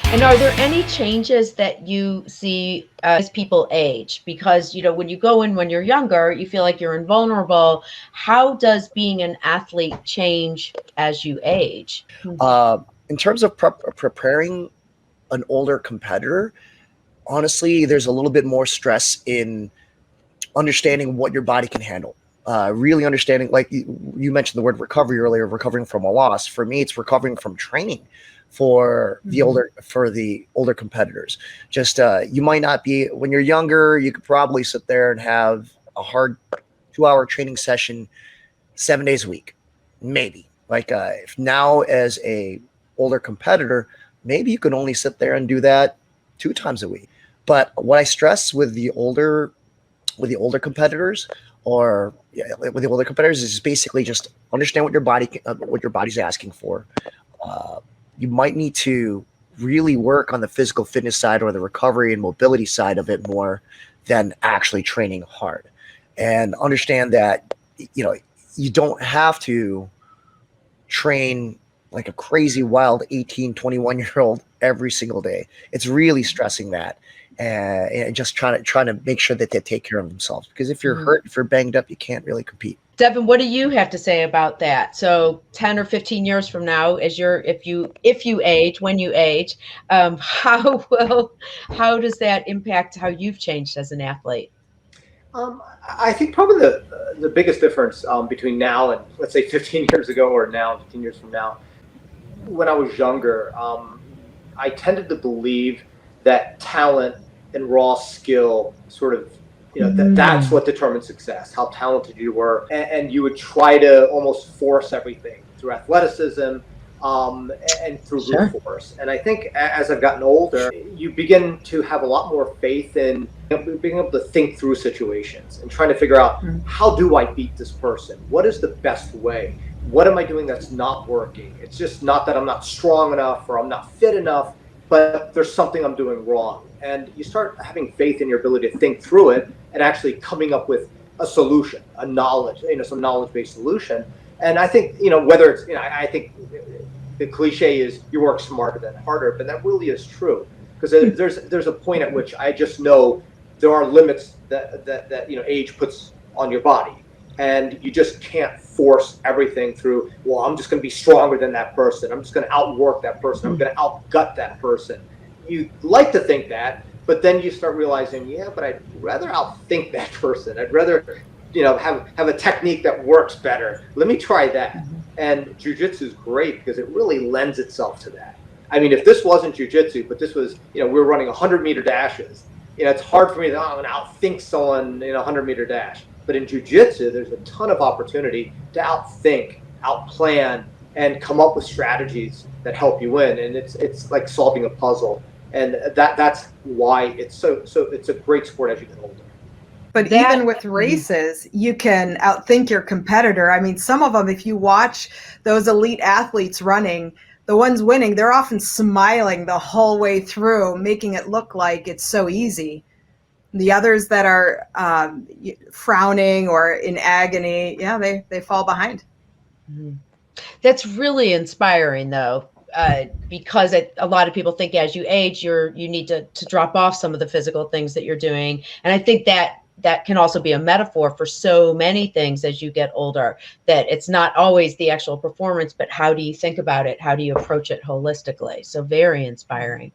And are there any changes that you see as people age? Because, when you go in when you're younger, you feel like you're invulnerable. How does being an athlete change as you age? In terms of preparing an older competitor, honestly, there's a little bit more stress in understanding what your body can handle. Really understanding, like you mentioned the word recovery earlier, recovering from a loss. For me, it's recovering from training for the older competitors. Just you might not be when you're younger. You could probably sit there and have a hard 2-hour training session 7 days a week, maybe. Like if now as a older competitor, maybe you can only sit there and do that 2 times a week. But what I stress with the older competitors or with the older competitors is basically just understand what your body's asking for. Uh, you might need to really work on the physical fitness side or the recovery and mobility side of it more than actually training hard, and understand that you know you don't have to train like a crazy wild 18, 21 year old every single day. It's really stressing that, and just trying to make sure that they take care of themselves, because if you're hurt, if you're banged up, you can't really compete. Devin, what do you have to say about that? So 10 or 15 years from now, if you age, when you age, how does that impact how you've changed as an athlete? I think probably the biggest difference between now and, let's say, 15 years ago, or now 15 years from now, when I was younger, I tended to believe that talent and raw skill sort of, that's what determined success, how talented you were. And you would try to almost force everything through athleticism, and through brute force. And I think as I've gotten older, you begin to have a lot more faith in being able to think through situations and trying to figure out, how do I beat this person? What is the best way? What am I doing that's not working? It's just not that I'm not strong enough or I'm not fit enough, but there's something I'm doing wrong. And you start having faith in your ability to think through it and actually coming up with a solution, some knowledge-based solution. And I think, whether it's, I think the cliche is you work smarter than harder, but that really is true, because there's a point at which I just know there are limits that age puts on your body, and you just can't force everything through. Well, I'm just going to be stronger than that person. I'm just going to outwork that person. I'm going to outgut that person. You like to think that, but then you start realizing, yeah, but I'd rather outthink that person. I'd rather have a technique that works better. Let me try that. And jiu-jitsu is great because it really lends itself to that. I mean, if this wasn't jiu-jitsu, but this was, we're running 100-meter dashes, it's hard for me to, I'm going to outthink someone in a 100-meter dash. But in jiu-jitsu, there's a ton of opportunity to outthink, outplan, and come up with strategies that help you win. And it's like solving a puzzle. And that's why it's a great sport as you get older. But even with races, you can outthink your competitor. I mean, some of them, if you watch those elite athletes running, the ones winning, they're often smiling the whole way through, making it look like it's so easy. The others that are frowning or in agony, they fall behind. That's really inspiring, though. Because a lot of people think as you age, you need to drop off some of the physical things that you're doing. And I think that can also be a metaphor for so many things as you get older, that it's not always the actual performance, but how do you think about it? How do you approach it holistically? So very inspiring.